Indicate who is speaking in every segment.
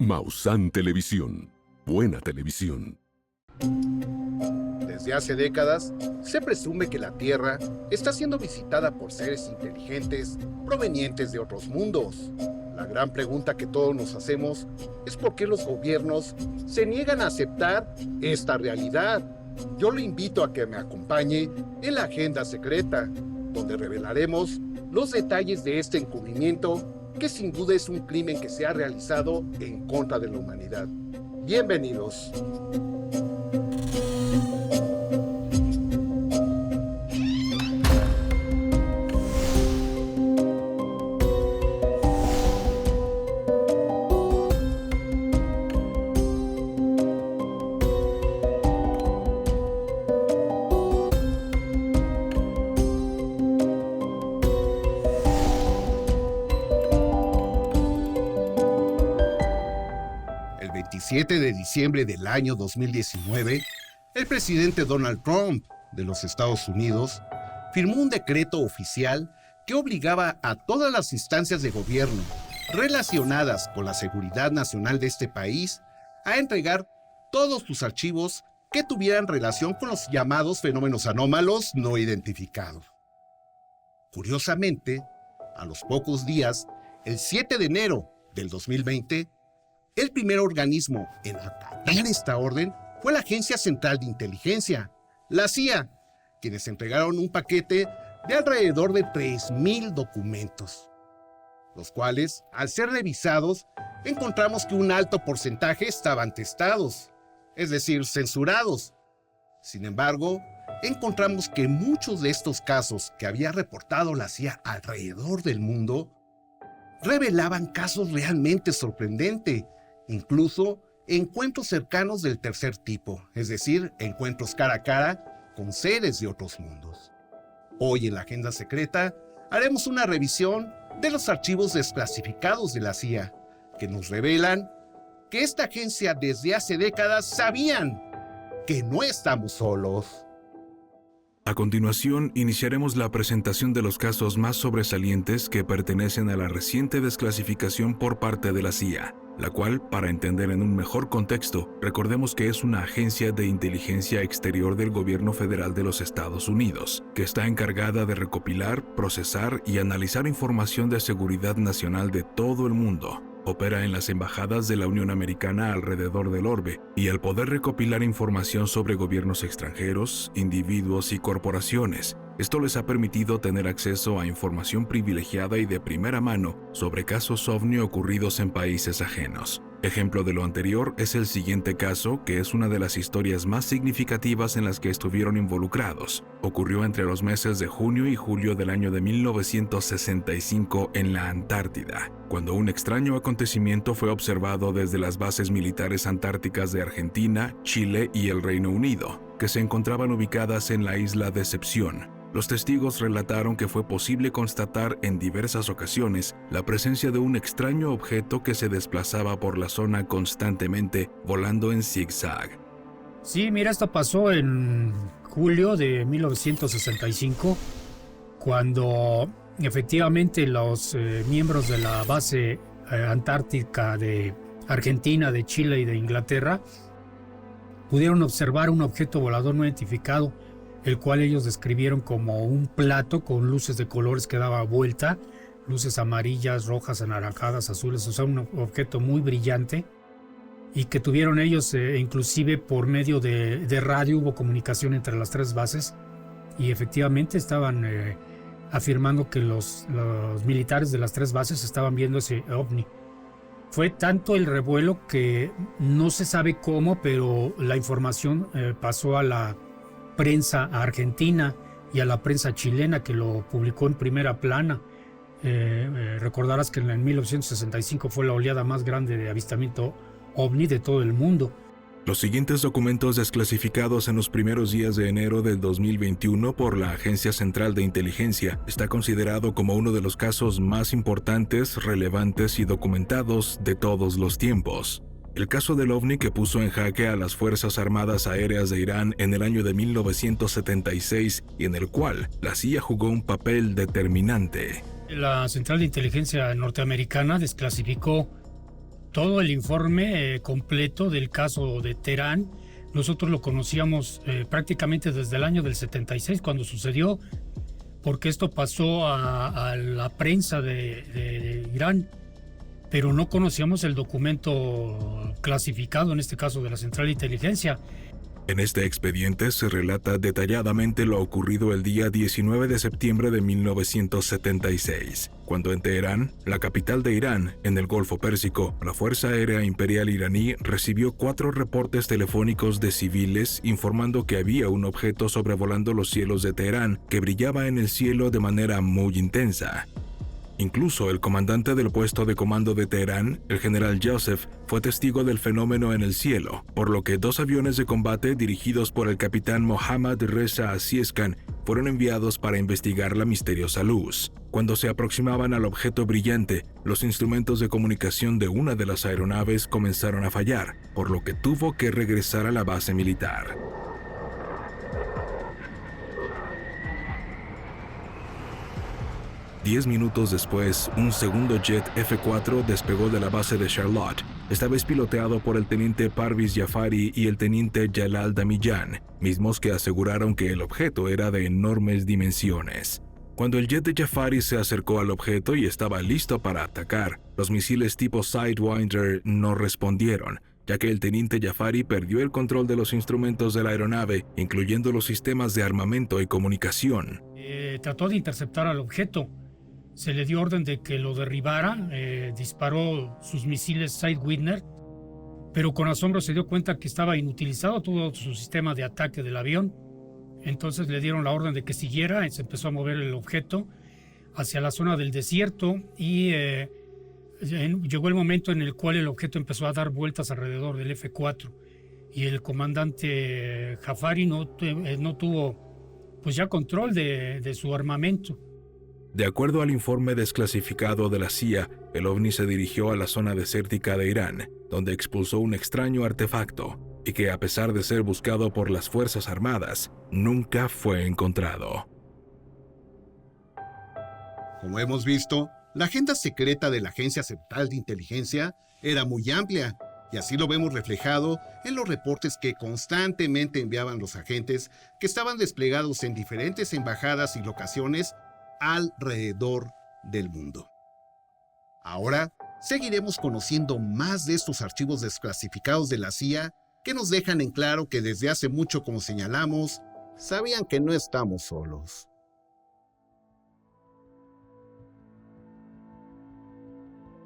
Speaker 1: Maussan Televisión. Buena televisión.
Speaker 2: Desde hace décadas, se presume que la Tierra está siendo visitada por seres inteligentes provenientes de otros mundos. La gran pregunta que todos nos hacemos es por qué los gobiernos se niegan a aceptar esta realidad. Yo le invito a que me acompañe en la Agenda Secreta, donde revelaremos los detalles de este encubrimiento que sin duda es un crimen que se ha realizado en contra de la humanidad. Bienvenidos. El 27 de diciembre del año 2019, el presidente Donald Trump de los Estados Unidos firmó un decreto oficial que obligaba a todas las instancias de gobierno relacionadas con la seguridad nacional de este país a entregar todos sus archivos que tuvieran relación con los llamados fenómenos anómalos no identificados. Curiosamente, a los pocos días, el 7 de enero del 2020, el primer organismo en acatar esta orden fue la Agencia Central de Inteligencia, la CIA, quienes entregaron un paquete de alrededor de 3,000 documentos, los cuales, al ser revisados, encontramos que un alto porcentaje estaban testados, es decir, censurados. Sin embargo, encontramos que muchos de estos casos que había reportado la CIA alrededor del mundo revelaban casos realmente sorprendentes, incluso encuentros cercanos del tercer tipo, es decir, encuentros cara a cara con seres de otros mundos. Hoy en la Agenda Secreta haremos una revisión de los archivos desclasificados de la CIA, que nos revelan que esta agencia desde hace décadas sabían que no estamos solos.
Speaker 3: A continuación, iniciaremos la presentación de los casos más sobresalientes que pertenecen a la reciente desclasificación por parte de la CIA, la cual, para entender en un mejor contexto, recordemos que es una agencia de inteligencia exterior del gobierno federal de los Estados Unidos, que está encargada de recopilar, procesar y analizar información de seguridad nacional de todo el mundo. Opera en las embajadas de la Unión Americana alrededor del orbe, y al poder recopilar información sobre gobiernos extranjeros, individuos y corporaciones, esto les ha permitido tener acceso a información privilegiada y de primera mano sobre casos ovni ocurridos en países ajenos. Ejemplo de lo anterior es el siguiente caso, que es una de las historias más significativas en las que estuvieron involucrados. Ocurrió entre los meses de junio y julio del año de 1965 en la Antártida, cuando un extraño acontecimiento fue observado desde las bases militares antárticas de Argentina, Chile y el Reino Unido, que se encontraban ubicadas en la isla Decepción. Los testigos relataron que fue posible constatar en diversas ocasiones la presencia de un extraño objeto que se desplazaba por la zona constantemente, volando en zigzag.
Speaker 4: Sí, mira, esto pasó en julio de 1965, cuando efectivamente los miembros de la base antártica de Argentina, de Chile y de Inglaterra pudieron observar un objeto volador no identificado, el cual ellos describieron como un plato con luces de colores que daba vuelta, luces amarillas, rojas, anaranjadas, azules, o sea, un objeto muy brillante, y que tuvieron ellos, inclusive por medio de radio, hubo comunicación entre las tres bases, y efectivamente estaban afirmando que los militares de las tres bases estaban viendo ese ovni. Fue tanto el revuelo que no se sabe cómo, pero la información pasó a la prensa argentina y a la prensa chilena, que lo publicó en primera plana. Recordarás que en 1965 fue la oleada más grande de avistamiento ovni de todo el mundo.
Speaker 3: Los siguientes documentos desclasificados en los primeros días de enero del 2021 por la Agencia Central de Inteligencia está considerado como uno de los casos más importantes, relevantes y documentados de todos los tiempos. El caso del ovni que puso en jaque a las Fuerzas Armadas Aéreas de Irán en el año de 1976 y en el cual la CIA jugó un papel determinante.
Speaker 4: La Central de Inteligencia norteamericana desclasificó todo el informe completo del caso de Teherán. Nosotros lo conocíamos prácticamente desde el año del 76, cuando sucedió, porque esto pasó a la prensa de Irán, pero no conocíamos el documento clasificado, en este caso de la Central de Inteligencia.
Speaker 3: En este expediente se relata detalladamente lo ocurrido el día 19 de septiembre de 1976, cuando en Teherán, la capital de Irán, en el Golfo Pérsico, la Fuerza Aérea Imperial iraní recibió 4 reportes telefónicos de civiles informando que había un objeto sobrevolando los cielos de Teherán que brillaba en el cielo de manera muy intensa. Incluso el comandante del puesto de comando de Teherán, el general Joseph, fue testigo del fenómeno en el cielo, por lo que 2 aviones de combate dirigidos por el capitán Mohammad Reza Asieskan fueron enviados para investigar la misteriosa luz. Cuando se aproximaban al objeto brillante, los instrumentos de comunicación de una de las aeronaves comenzaron a fallar, por lo que tuvo que regresar a la base militar. Diez minutos después, un segundo jet F-4 despegó de la base de Charlotte, esta vez piloteado por el teniente Parviz Jafari y el teniente Jalal Damijan, mismos que aseguraron que el objeto era de enormes dimensiones. Cuando el jet de Jafari se acercó al objeto y estaba listo para atacar, los misiles tipo Sidewinder no respondieron, ya que el teniente Jafari perdió el control de los instrumentos de la aeronave, incluyendo los sistemas de armamento y comunicación.
Speaker 4: Trató de interceptar al objeto. Se le dio orden de que lo derribara, disparó sus misiles Sidewinder, pero con asombro se dio cuenta que estaba inutilizado todo su sistema de ataque del avión. Entonces le dieron la orden de que siguiera y se empezó a mover el objeto hacia la zona del desierto y llegó el momento en el cual el objeto empezó a dar vueltas alrededor del F-4 y el comandante Jafari no tuvo pues ya control de su armamento.
Speaker 3: De acuerdo al informe desclasificado de la CIA, el ovni se dirigió a la zona desértica de Irán, donde expulsó un extraño artefacto, y que a pesar de ser buscado por las Fuerzas Armadas, nunca fue encontrado.
Speaker 2: Como hemos visto, la agenda secreta de la Agencia Central de Inteligencia era muy amplia, y así lo vemos reflejado en los reportes que constantemente enviaban los agentes que estaban desplegados en diferentes embajadas y locaciones alrededor del mundo. Ahora seguiremos conociendo más de estos archivos desclasificados de la CIA que nos dejan en claro que desde hace mucho, como señalamos, sabían que no estamos solos.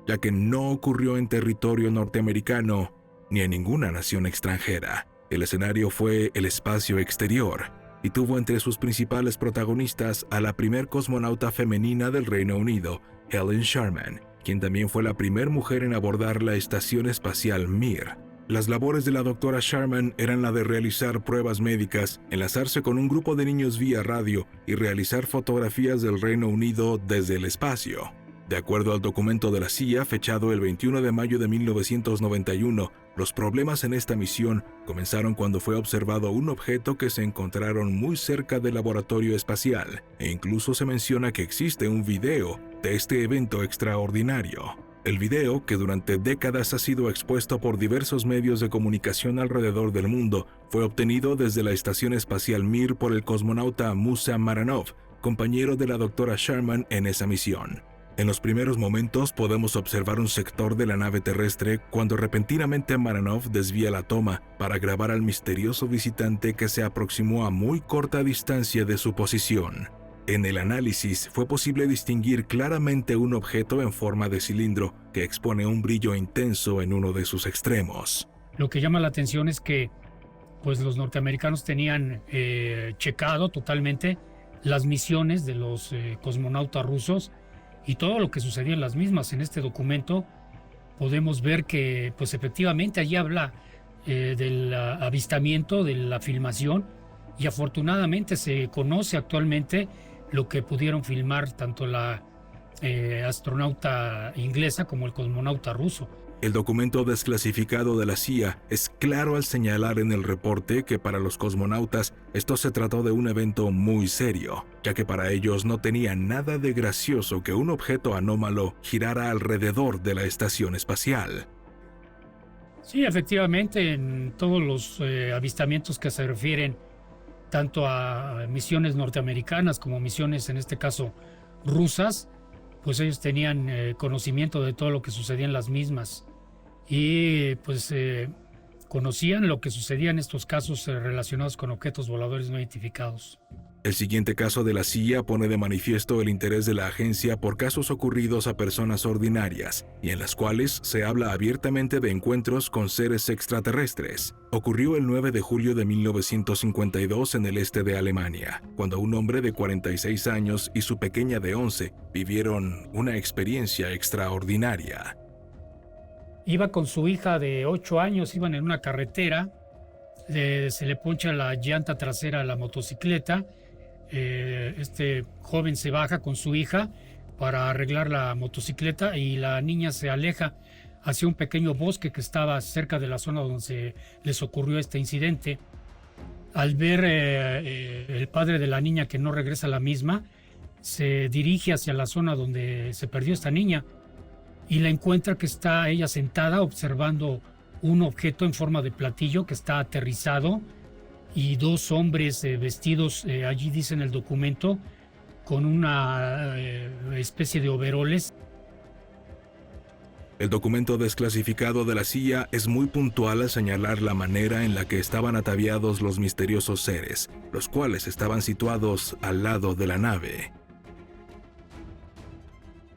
Speaker 3: Ya que no ocurrió en territorio norteamericano ni en ninguna nación extranjera. El escenario fue el espacio exterior, y tuvo entre sus principales protagonistas a la primer cosmonauta femenina del Reino Unido, Helen Sharman, quien también fue la primera mujer en abordar la estación espacial Mir. Las labores de la doctora Sharman eran la de realizar pruebas médicas, enlazarse con un grupo de niños vía radio y realizar fotografías del Reino Unido desde el espacio. De acuerdo al documento de la CIA fechado el 21 de mayo de 1991, los problemas en esta misión comenzaron cuando fue observado un objeto que se encontraron muy cerca del laboratorio espacial, e incluso se menciona que existe un video de este evento extraordinario. El video, que durante décadas ha sido expuesto por diversos medios de comunicación alrededor del mundo, fue obtenido desde la estación espacial Mir por el cosmonauta Musa Maranov, compañero de la doctora Sharman en esa misión. En los primeros momentos podemos observar un sector de la nave terrestre cuando repentinamente Maranov desvía la toma para grabar al misterioso visitante que se aproximó a muy corta distancia de su posición. En el análisis fue posible distinguir claramente un objeto en forma de cilindro que expone un brillo intenso en uno de sus extremos.
Speaker 4: Lo que llama la atención es que pues, los norteamericanos tenían checado totalmente las misiones de los cosmonautas rusos y todo lo que sucedía en las mismas. En este documento podemos ver que pues efectivamente allí habla del avistamiento, de la filmación, y afortunadamente se conoce actualmente lo que pudieron filmar tanto la astronauta inglesa como el cosmonauta ruso.
Speaker 3: El documento desclasificado de la CIA es claro al señalar en el reporte que para los cosmonautas esto se trató de un evento muy serio, ya que para ellos no tenía nada de gracioso que un objeto anómalo girara alrededor de la estación espacial.
Speaker 4: Sí, efectivamente, en todos los avistamientos que se refieren tanto a misiones norteamericanas como misiones, en este caso, rusas, pues ellos tenían conocimiento de todo lo que sucedía en las mismas y pues conocían lo que sucedía en estos casos relacionados con objetos voladores no identificados.
Speaker 3: El siguiente caso de la CIA pone de manifiesto el interés de la agencia por casos ocurridos a personas ordinarias y en las cuales se habla abiertamente de encuentros con seres extraterrestres. Ocurrió el 9 de julio de 1952 en el este de Alemania, cuando un hombre de 46 años y su pequeña de 11 vivieron una experiencia extraordinaria.
Speaker 4: Iba con su hija de 8 años, iban en una carretera, se le poncha la llanta trasera a la motocicleta. Este joven se baja con su hija para arreglar la motocicleta y la niña se aleja hacia un pequeño bosque que estaba cerca de la zona donde les ocurrió este incidente. Al ver el padre de la niña que no regresa a la misma, se dirige hacia la zona donde se perdió esta niña y la encuentra que está ella sentada observando un objeto en forma de platillo que está aterrizado y dos hombres vestidos, allí dice en el documento, con una especie de overoles.
Speaker 3: El documento desclasificado de la CIA es muy puntual al señalar la manera en la que estaban ataviados los misteriosos seres, los cuales estaban situados al lado de la nave.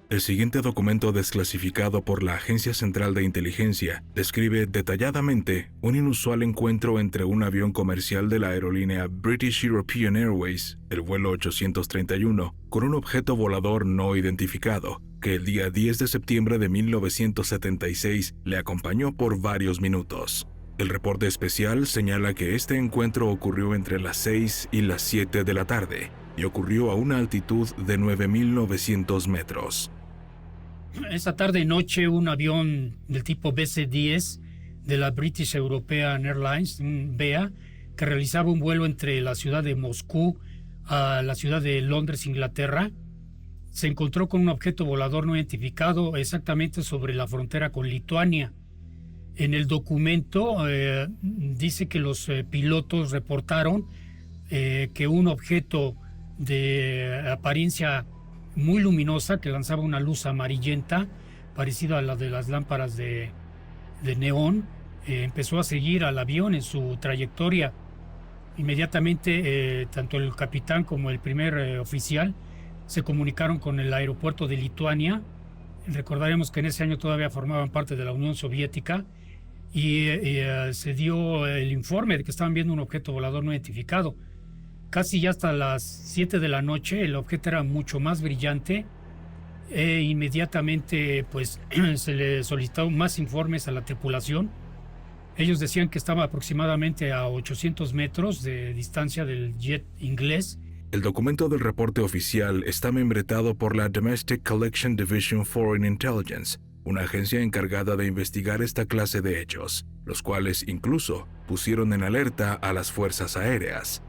Speaker 3: El siguiente documento desclasificado por la Agencia Central de Inteligencia describe detalladamente un inusual encuentro entre un avión comercial de la aerolínea British European Airways, el vuelo 831, con un objeto volador no identificado, que el día 10 de septiembre de 1976 le acompañó por varios minutos. El reporte especial señala que este encuentro ocurrió entre las 6 y las 7 de la tarde y ocurrió a una altitud de 9.900 metros.
Speaker 4: Esa tarde-noche un avión del tipo BC-10 de la British European Airlines, BEA, que realizaba un vuelo entre la ciudad de Moscú a la ciudad de Londres, Inglaterra, se encontró con un objeto volador no identificado exactamente sobre la frontera con Lituania. En el documento dice que los pilotos reportaron que un objeto de apariencia muy luminosa que lanzaba una luz amarillenta parecida a la de las lámparas de neón empezó a seguir al avión en su trayectoria. Inmediatamente tanto el capitán como el primer oficial se comunicaron con el aeropuerto de Lituania. Recordaremos que en ese año todavía formaban parte de la Unión Soviética y se dio el informe de que estaban viendo un objeto volador no identificado. Casi ya hasta las 7 de la noche el objeto era mucho más brillante e inmediatamente pues se le solicitaron más informes a la tripulación. Ellos decían que estaba aproximadamente a 800 metros de distancia del jet inglés.
Speaker 3: El documento del reporte oficial está membretado por la Domestic Collection Division Foreign Intelligence, una agencia encargada de investigar esta clase de hechos, los cuales incluso pusieron en alerta a las fuerzas aéreas.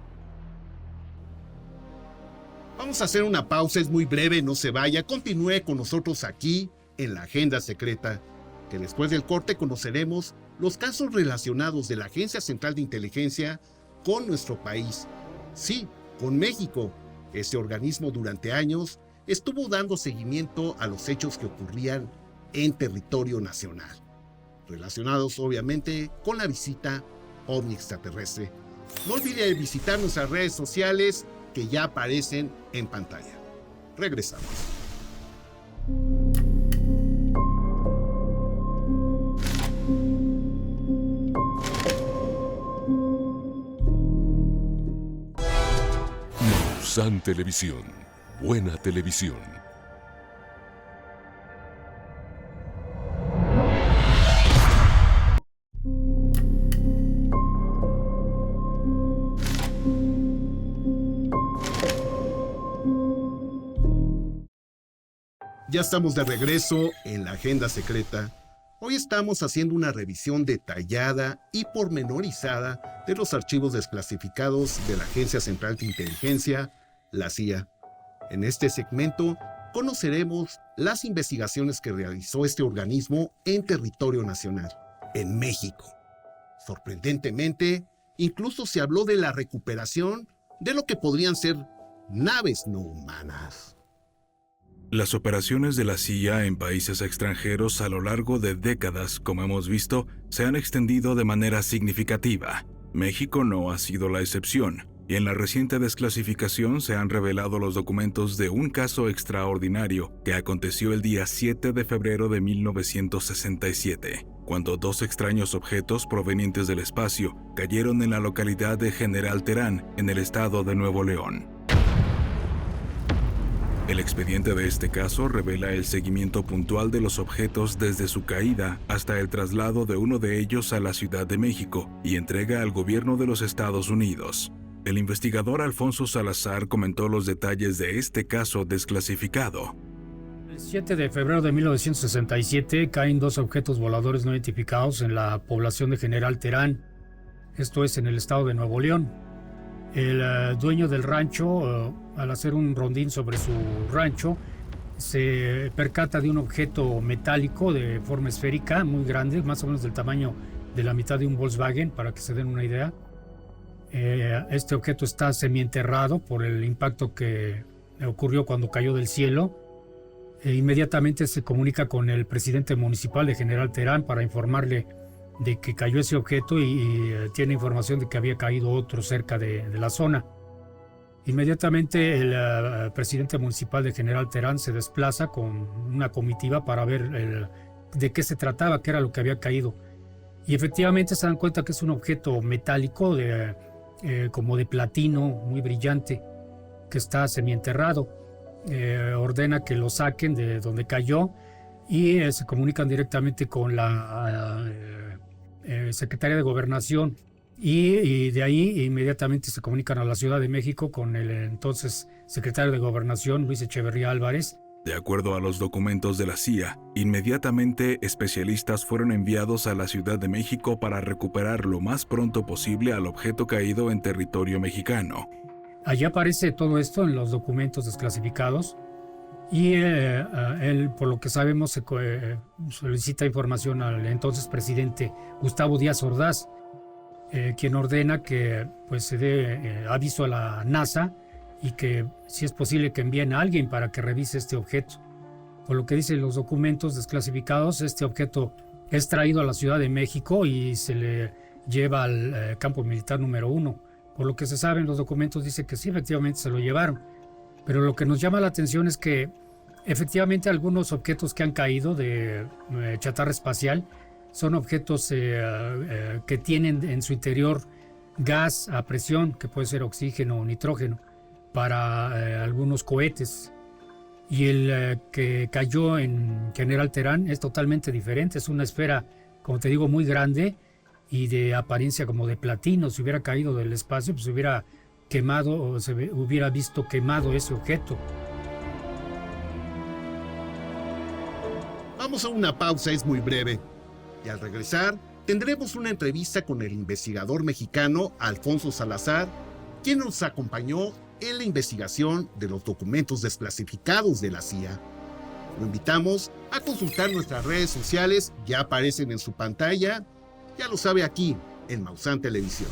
Speaker 2: Vamos a hacer una pausa, es muy breve, no se vaya, continúe con nosotros aquí en la Agenda Secreta, que después del corte conoceremos los casos relacionados de la Agencia Central de Inteligencia con nuestro país. Sí, con México. Este organismo durante años estuvo dando seguimiento a los hechos que ocurrían en territorio nacional, relacionados obviamente con la visita ovni extraterrestre. No olvide visitar nuestras redes sociales que ya aparecen en pantalla. Regresamos.
Speaker 1: San Televisión. Buena televisión.
Speaker 2: Ya estamos de regreso en la Agenda Secreta. Hoy estamos haciendo una revisión detallada y pormenorizada de los archivos desclasificados de la Agencia Central de Inteligencia, la CIA. En este segmento conoceremos las investigaciones que realizó este organismo en territorio nacional. en México. Sorprendentemente, incluso se habló de la recuperación de lo que podrían ser naves no humanas.
Speaker 3: Las operaciones de la CIA en países extranjeros a lo largo de décadas, como hemos visto, se han extendido de manera significativa. México no ha sido la excepción, y en la reciente desclasificación se han revelado los documentos de un caso extraordinario que aconteció el día 7 de febrero de 1967, cuando dos extraños objetos provenientes del espacio cayeron en la localidad de General Terán, en el estado de Nuevo León. El expediente de este caso revela el seguimiento puntual de los objetos desde su caída hasta el traslado de uno de ellos a la Ciudad de México y entrega al gobierno de los Estados Unidos. El investigador Alfonso Salazar comentó los detalles de este caso desclasificado.
Speaker 4: El 7 de febrero de 1967 caen dos objetos voladores no identificados en la población de General Terán, esto es en el estado de Nuevo León. El dueño del rancho, al hacer un rondín sobre su rancho, se percata de un objeto metálico de forma esférica muy grande, más o menos del tamaño de la mitad de un Volkswagen, para que se den una idea. Este objeto está semienterrado por el impacto que ocurrió cuando cayó del cielo. Inmediatamente se comunica con el presidente municipal de General Terán para informarle de que cayó ese objeto y tiene información de que había caído otro cerca de la zona. Inmediatamente el presidente municipal de General Terán se desplaza con una comitiva para ver de qué se trataba, qué era lo que había caído. Y efectivamente se dan cuenta que es un objeto metálico como de platino, muy brillante, que está semienterrado. Ordena que lo saquen de donde cayó y se comunican directamente con la secretaria de Gobernación y de ahí inmediatamente se comunican a la Ciudad de México con el entonces secretario de Gobernación, Luis Echeverría Álvarez.
Speaker 3: De acuerdo a los documentos de la CIA, inmediatamente especialistas fueron enviados a la Ciudad de México para recuperar lo más pronto posible al objeto caído en territorio mexicano.
Speaker 4: Allí aparece todo esto en los documentos desclasificados y él, por lo que sabemos, solicita información al entonces presidente Gustavo Díaz Ordaz, quien ordena que pues, se dé aviso a la NASA y que si es posible que envíen a alguien para que revise este objeto. Por lo que dicen los documentos desclasificados, este objeto es traído a la Ciudad de México y se le lleva al campo militar número 1. Por lo que se sabe en los documentos dice que sí, efectivamente se lo llevaron. Pero lo que nos llama la atención es que efectivamente algunos objetos que han caído de chatarra espacial son objetos que tienen en su interior gas a presión, que puede ser oxígeno o nitrógeno, para algunos cohetes. Y el que cayó en General Terán es totalmente diferente, es una esfera, como te digo, muy grande y de apariencia como de platino. Si hubiera caído del espacio, pues se hubiera quemado o se hubiera visto quemado ese objeto.
Speaker 2: Vamos a una pausa, es muy breve. Y al regresar, tendremos una entrevista con el investigador mexicano Alfonso Salazar, quien nos acompañó en la investigación de los documentos desclasificados de la CIA. Lo invitamos a consultar nuestras redes sociales, ya aparecen en su pantalla, ya lo sabe aquí en Maussan Televisión.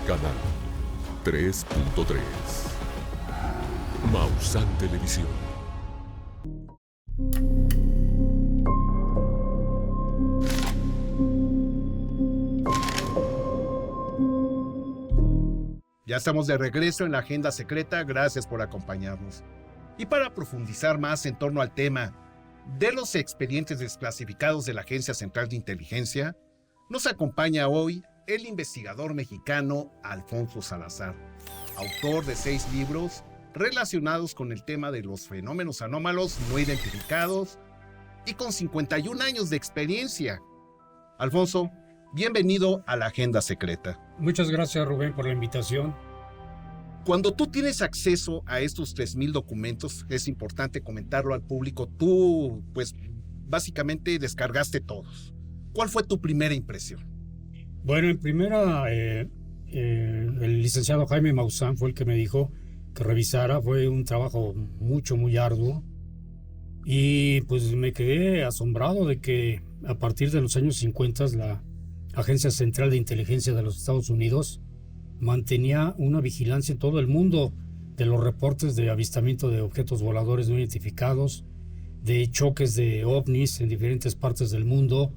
Speaker 1: Canal 3.3 Maussan Televisión.
Speaker 2: Ya estamos de regreso en la Agenda Secreta, gracias por acompañarnos. Y para profundizar más en torno al tema de los expedientes desclasificados de la Agencia Central de Inteligencia, nos acompaña hoy el investigador mexicano Alfonso Salazar, autor de 6 libros relacionados con el tema de los fenómenos anómalos no identificados y con 51 años de experiencia. Alfonso, bienvenido a la Agenda Secreta.
Speaker 4: Muchas gracias, Rubén, por la invitación.
Speaker 2: Cuando tú tienes acceso a estos 3,000 documentos, es importante comentarlo al público, tú, pues, básicamente descargaste todos. ¿Cuál fue tu primera impresión?
Speaker 4: Bueno, en primera, el licenciado Jaime Maussan fue el que me dijo que revisara. Fue un trabajo muy arduo. Y pues me quedé asombrado de que a partir de los años 50 la Agencia Central de Inteligencia de los Estados Unidos mantenía una vigilancia en todo el mundo de los reportes de avistamiento de objetos voladores no identificados, de choques de ovnis en diferentes partes del mundo,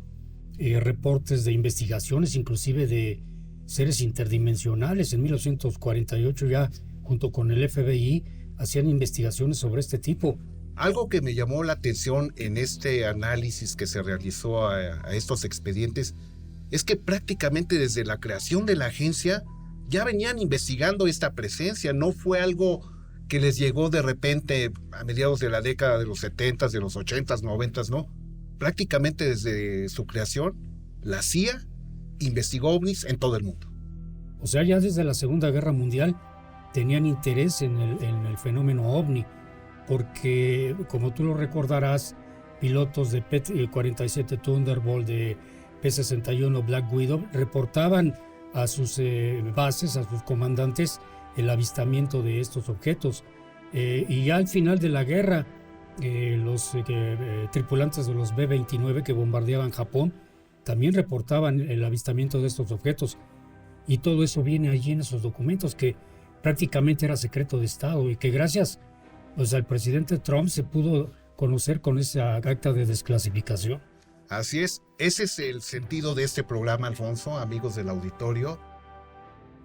Speaker 4: reportes de investigaciones inclusive de seres interdimensionales. En 1948 ya junto con el FBI hacían investigaciones sobre este tipo.
Speaker 2: Algo que me llamó la atención en este análisis que se realizó a estos expedientes es que prácticamente desde la creación de la agencia ya venían investigando esta presencia. No fue algo que les llegó de repente a mediados de la década de los 70s, de los 80s, 90s, no. Prácticamente desde su creación, la CIA investigó ovnis en todo el mundo.
Speaker 4: O sea, ya desde la Segunda Guerra Mundial tenían interés en el fenómeno ovni, porque, como tú lo recordarás, pilotos de P-47 Thunderbolt, de P-61 Black Widow, reportaban a sus bases, a sus comandantes, el avistamiento de estos objetos. Y ya al final de la guerra, los tripulantes de los B-29 que bombardeaban Japón también reportaban el avistamiento de estos objetos. Y todo eso viene allí en esos documentos, que prácticamente era secreto de Estado, y que gracias pues al presidente Trump se pudo conocer con esa acta de desclasificación.
Speaker 2: Así es, ese es el sentido de este programa, Alfonso, amigos del auditorio.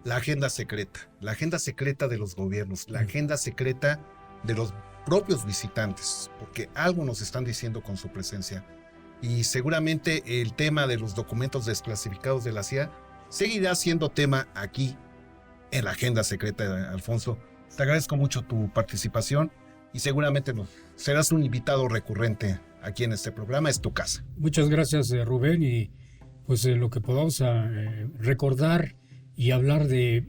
Speaker 2: La agenda secreta de los gobiernos, la agenda secreta de los propios visitantes, porque algo nos están diciendo con su presencia. Y seguramente el tema de los documentos desclasificados de la CIA seguirá siendo tema aquí en la agenda secreta, Alfonso. Te agradezco mucho tu participación y seguramente serás un invitado recurrente aquí en este programa. Es tu casa.
Speaker 4: Muchas gracias, Rubén, y pues lo que podamos recordar y hablar de...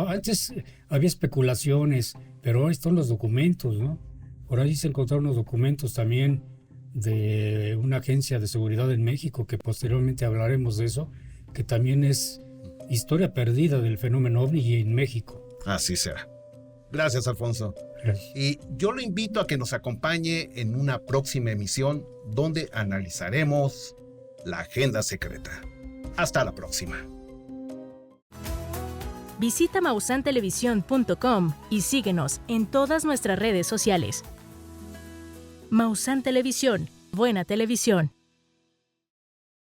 Speaker 4: antes había especulaciones, pero ahora están los documentos, ¿no? Por ahí se encontraron unos documentos también de una agencia de seguridad en México, que posteriormente hablaremos de eso, que también es historia perdida del fenómeno ovni en México.
Speaker 2: Así será. Gracias, Alfonso.
Speaker 4: Gracias.
Speaker 2: Y yo lo invito a que nos acompañe en una próxima emisión donde analizaremos la agenda secreta. Hasta la próxima.
Speaker 5: Visita maussantelevisión.com y síguenos en todas nuestras redes sociales. Maussan Televisión, buena televisión.